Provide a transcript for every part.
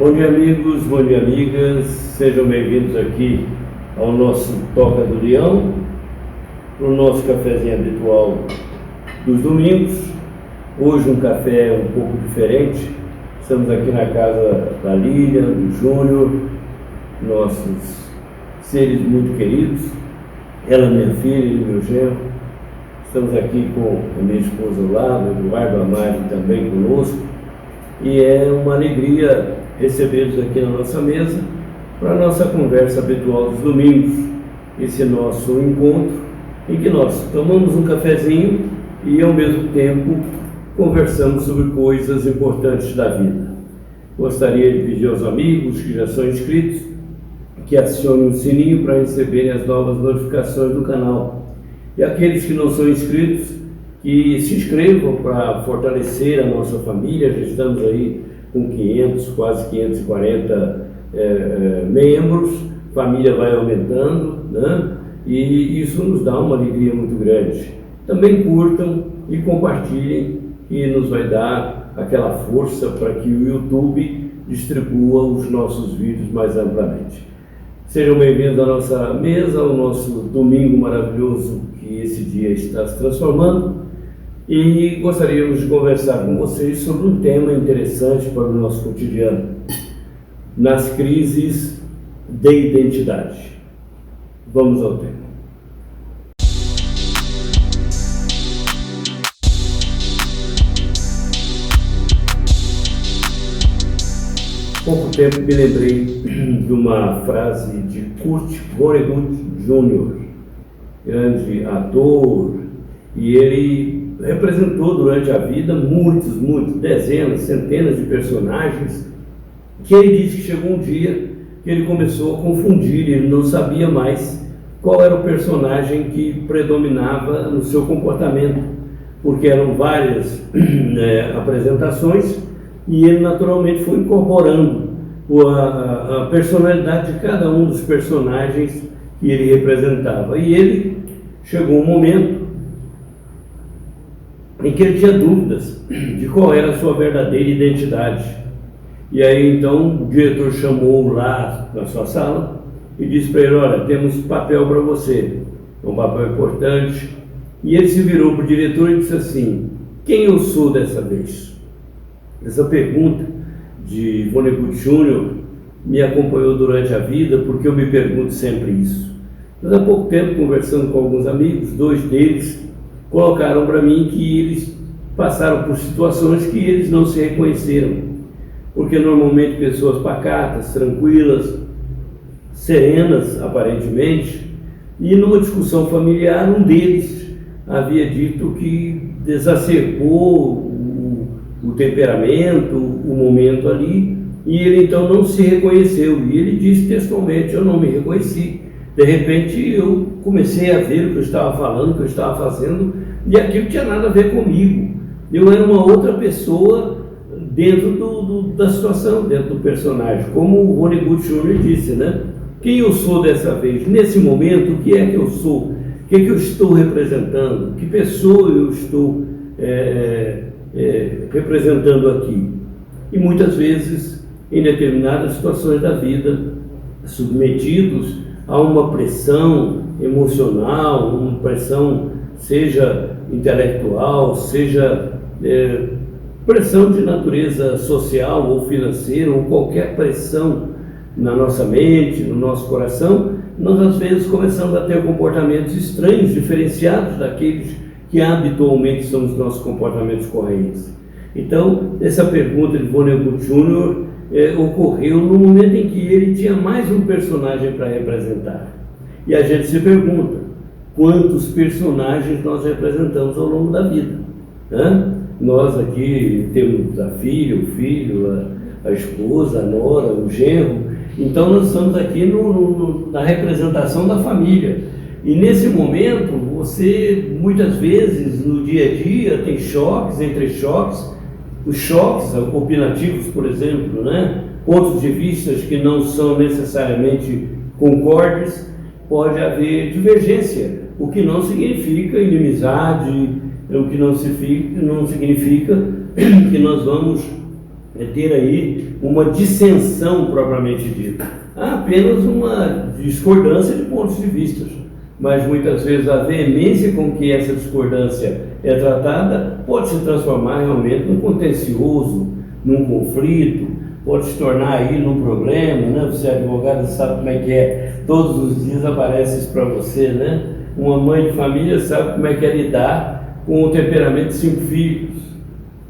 Bom dia, amigos, bom dia, amigas, sejam bem-vindos aqui ao nosso Toca do Leão, para o nosso cafezinho habitual dos domingos. Hoje um café um pouco diferente, estamos aqui na casa da Lília, do Júnior, nossos seres muito queridos, ela minha filha e meu genro. Estamos aqui com a minha esposa ao lado, Eduardo Amari também conosco, e é uma alegria recebê-los aqui na nossa mesa para a nossa conversa habitual dos domingos, esse nosso encontro em que nós tomamos um cafezinho e ao mesmo tempo conversamos sobre coisas importantes da vida. Gostaria de pedir aos amigos que já são inscritos que acionem o sininho para receberem as novas notificações do canal. E aqueles que não são inscritos, que se inscrevam para fortalecer a nossa família. Já estamos aí com 500, quase 540 membros, a família vai aumentando, né? E isso nos dá uma alegria muito grande. Também curtam e compartilhem, que nos vai dar aquela força para que o YouTube distribua os nossos vídeos mais amplamente. Sejam bem-vindos à nossa mesa, ao nosso domingo maravilhoso que esse dia está se transformando, e gostaríamos de conversar com vocês sobre um tema interessante para o nosso cotidiano: nas crises de identidade. Vamos ao tema. Pouco tempo me lembrei de uma frase de Kurt Vonnegut Jr., grande ator, e ele representou durante a vida muitos, dezenas, centenas de personagens, que ele disse que chegou um dia que ele começou a confundir, ele não sabia mais qual era o personagem que predominava no seu comportamento, porque eram várias apresentações, e ele naturalmente foi incorporando a personalidade de cada um dos personagens que ele representava. E ele chegou um momento em que ele tinha dúvidas de qual era a sua verdadeira identidade. E aí então o diretor chamou lá na sua sala e disse para ele: olha, temos papel para você, um papel importante. E ele se virou para o diretor e disse assim: quem eu sou dessa vez? Essa pergunta de Vonnegut Jr. me acompanhou durante a vida, porque eu me pergunto sempre isso. Mas há pouco tempo, conversando com alguns amigos, dois deles colocaram para mim que eles passaram por situações que eles não se reconheceram, porque normalmente pessoas pacatas, tranquilas, serenas aparentemente, e numa discussão familiar um deles havia dito que exacerbou o temperamento, o momento ali, e ele então não se reconheceu, e ele disse textualmente: eu não me reconheci. De repente eu comecei a ver o que eu estava falando, o que eu estava fazendo, e aquilo não tinha nada a ver comigo. Eu era uma outra pessoa dentro da situação, dentro do personagem, como o Vonnegut Jr. disse, né? Quem eu sou dessa vez? Nesse momento, o que é que eu sou? O que é que eu estou representando? Que pessoa eu estou representando aqui? E muitas vezes, em determinadas situações da vida, submetidos a uma pressão emocional, uma pressão seja intelectual, seja pressão de natureza social ou financeira, ou qualquer pressão na nossa mente, no nosso coração, nós às vezes começamos a ter comportamentos estranhos, diferenciados daqueles que habitualmente são os nossos comportamentos correntes. Então, essa pergunta de Vonnegut Jr. Ocorreu no momento em que ele tinha mais um personagem para representar. E a gente se pergunta: quantos personagens nós representamos ao longo da vida? Né? Nós aqui temos a filha, o filho, a esposa, a nora, o genro. Então nós estamos aqui na representação da família. E nesse momento, você muitas vezes no dia a dia tem choques, entre choques, os choques opinativos, por exemplo, né? Pontos de vista que não são necessariamente concordes, pode haver divergência, o que não significa inimizade, o que não significa que nós vamos ter aí uma dissensão propriamente dita. Há apenas uma discordância de pontos de vista, mas muitas vezes a veemência com que essa discordância é tratada pode se transformar realmente num contencioso, num conflito, pode se tornar aí num problema, né? Você é advogado, sabe como é que é, todos os dias aparece isso para você, né? Uma mãe de família sabe como é que é lidar com o temperamento de 5 filhos,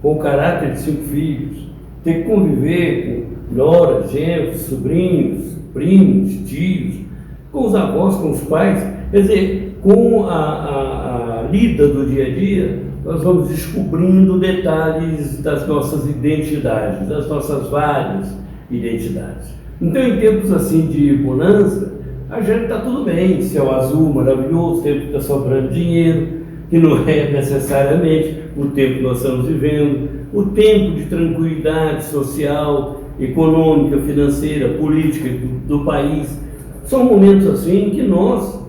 com o caráter de 5 filhos, ter que conviver com noras, genros, sobrinhos, primos, tios, com os avós, com os pais, quer dizer, com a lida do dia a dia, nós vamos descobrindo detalhes das nossas identidades, das nossas várias identidades. Então, em tempos assim de bonança, a gente está tudo bem, céu azul, maravilhoso, tempo que está sobrando dinheiro, que não é necessariamente o tempo que nós estamos vivendo, o tempo de tranquilidade social, econômica, financeira, política do país. São momentos assim que nós,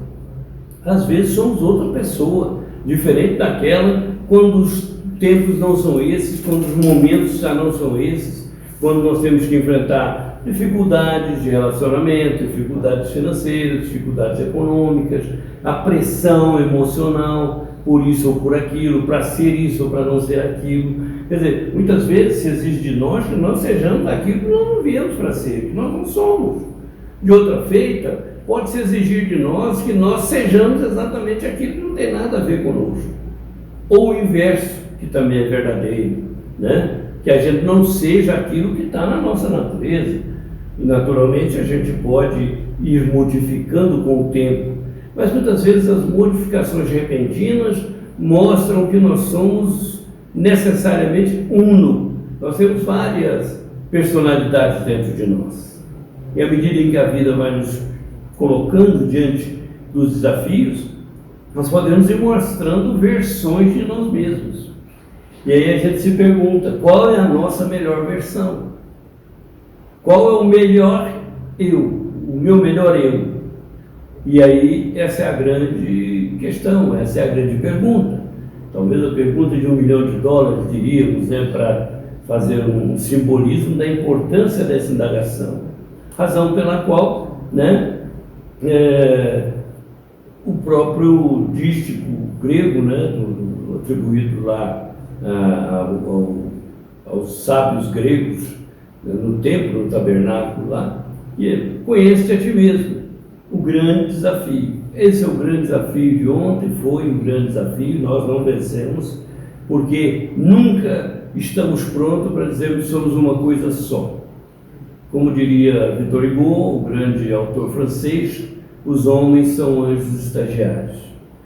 às vezes, somos outra pessoa, diferente daquela quando os tempos não são esses, quando os momentos já não são esses, quando nós temos que enfrentar dificuldades de relacionamento, dificuldades financeiras, dificuldades econômicas, a pressão emocional, por isso ou por aquilo, para ser isso ou para não ser aquilo. Quer dizer, muitas vezes se exige de nós que nós sejamos aquilo que nós não viemos para ser, que nós não somos. De outra feita, pode-se exigir de nós que nós sejamos exatamente aquilo que não tem nada a ver conosco. Ou o inverso, que também é verdadeiro, né? Que a gente não seja aquilo que está na nossa natureza. E naturalmente a gente pode ir modificando com o tempo, mas muitas vezes as modificações repentinas mostram que nós somos necessariamente uno. Nós temos várias personalidades dentro de nós. E à medida em que a vida vai nos colocando diante dos desafios, nós podemos ir mostrando versões de nós mesmos. E aí a gente se pergunta, qual é a nossa melhor versão? Qual é o melhor eu? O meu melhor eu? E aí essa é a grande questão, essa é a grande pergunta. Talvez a pergunta de $1 milhão, diríamos, né, para fazer um simbolismo da importância dessa indagação. Razão pela qual, né, o próprio dístico grego, né, atribuído lá aos sábios gregos, no templo, no tabernáculo lá, e conhece-te a ti mesmo, o grande desafio. Esse é o grande desafio de ontem, foi um grande desafio, nós não vencemos, porque nunca estamos prontos para dizermos que somos uma coisa só. Como diria Victor Hugo, o grande autor francês, os homens são anjos estagiários.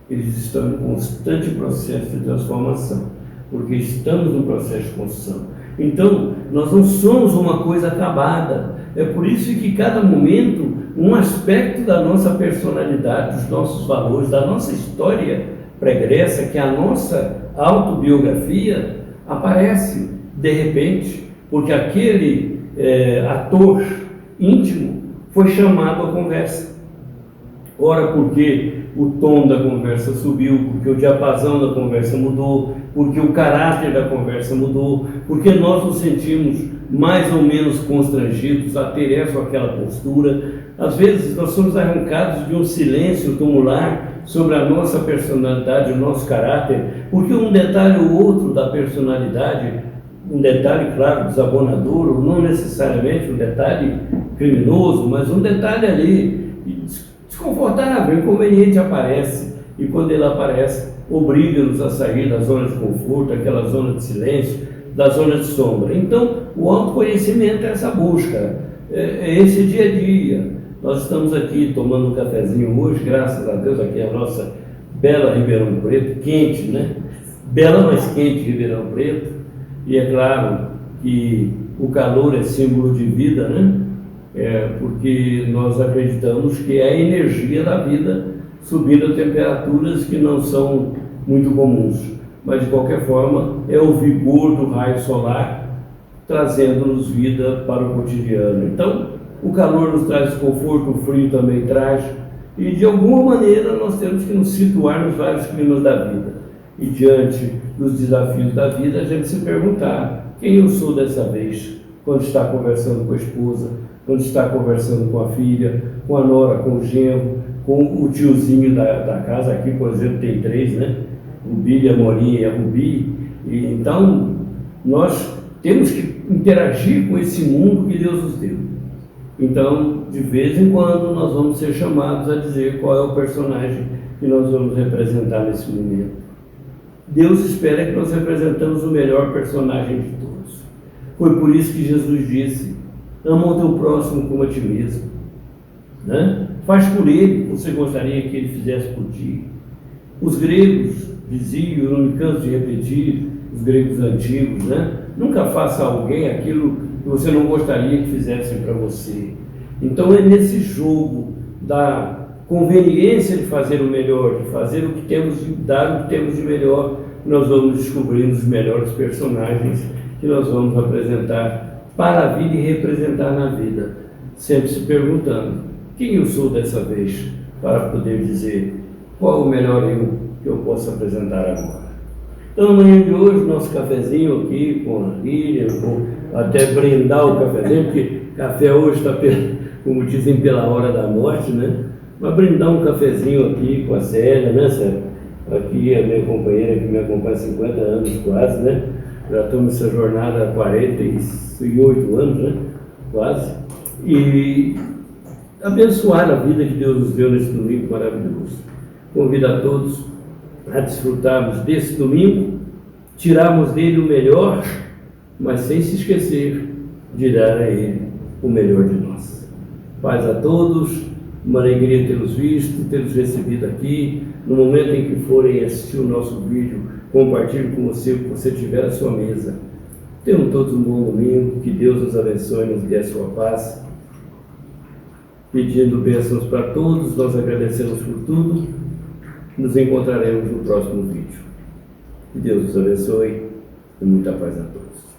Eles estão em constante processo de transformação, porque estamos no processo de construção. Então, nós não somos uma coisa acabada. É por isso que cada momento, um aspecto da nossa personalidade, dos nossos valores, da nossa história pregressa, que é a nossa autobiografia, aparece de repente, porque aquele ator íntimo foi chamado à conversa. Ora, porque o tom da conversa subiu, porque o diapasão da conversa mudou, porque o caráter da conversa mudou, porque nós nos sentimos mais ou menos constrangidos a ter essa ou aquela postura. Às vezes nós somos arrancados de um silêncio tumular sobre a nossa personalidade, o nosso caráter, porque um detalhe ou outro da personalidade, um detalhe, claro, desabonador, ou não necessariamente um detalhe criminoso, mas um detalhe ali desconfortável, inconveniente aparece, e quando ele aparece, obriga-nos a sair da zona de conforto, aquela zona de silêncio, da zona de sombra. Então, o autoconhecimento é essa busca, é esse dia a dia. Nós estamos aqui tomando um cafezinho hoje, graças a Deus, aqui é a nossa bela Ribeirão Preto, quente, né? Bela, mas quente Ribeirão Preto, e é claro que o calor é símbolo de vida, né? Porque nós acreditamos que é a energia da vida subindo a temperaturas que não são muito comuns, mas de qualquer forma é o vigor do raio solar trazendo-nos vida para o cotidiano. Então o calor nos traz desconforto, o frio também traz, e de alguma maneira nós temos que nos situar nos vários climas da vida, e diante dos desafios da vida a gente se perguntar: quem eu sou dessa vez? quando está conversando com a esposa, quando está conversando com a filha, com a nora, com o genro, com o tiozinho da casa. Aqui, por exemplo, tem 3, né? O Billy, a Morinha e a Rubi. E, então, nós temos que interagir com esse mundo que Deus nos deu. Então, de vez em quando, nós vamos ser chamados a dizer qual é o personagem que nós vamos representar nesse momento. Deus espera que nós representamos o melhor personagem de todos. Foi por isso que Jesus disse: ama o teu próximo como a ti mesmo. Né? Faz por ele o que você gostaria que ele fizesse por ti. Os gregos diziam, eu não me canso de repetir, os gregos antigos, né? Nunca faça a alguém aquilo que você não gostaria que fizessem para você. Então é nesse jogo da conveniência de fazer o melhor, de fazer o que temos, de dar o que temos de melhor, nós vamos descobrindo os melhores personagens que nós vamos apresentar para a vida e representar na vida, sempre se perguntando: quem eu sou dessa vez, para poder dizer qual o melhor eu que eu posso apresentar agora. Então, na manhã de hoje, nosso cafezinho aqui com a Lília, vou até brindar o cafezinho, porque café hoje está, como dizem, pela hora da morte, né? Mas brindar um cafezinho aqui com a Célia, né, Célia? Aqui a minha companheira que me acompanha há 50 anos quase, né? Já estamos nessa jornada há 48 anos, né? Quase. E abençoar a vida que Deus nos deu nesse domingo maravilhoso. Convido a todos a desfrutarmos desse domingo, tirarmos dele o melhor, mas sem se esquecer de dar a ele o melhor de nós. Paz a todos, uma alegria tê-los visto, tê-los recebido aqui. No momento em que forem assistir o nosso vídeo, compartilhe com você o que você tiver à sua mesa. Tenham todos um bom domingo, que Deus nos abençoe e nos dê a sua paz. Pedindo bênçãos para todos, nós agradecemos por tudo. Nos encontraremos no próximo vídeo. Que Deus nos abençoe e muita paz a todos.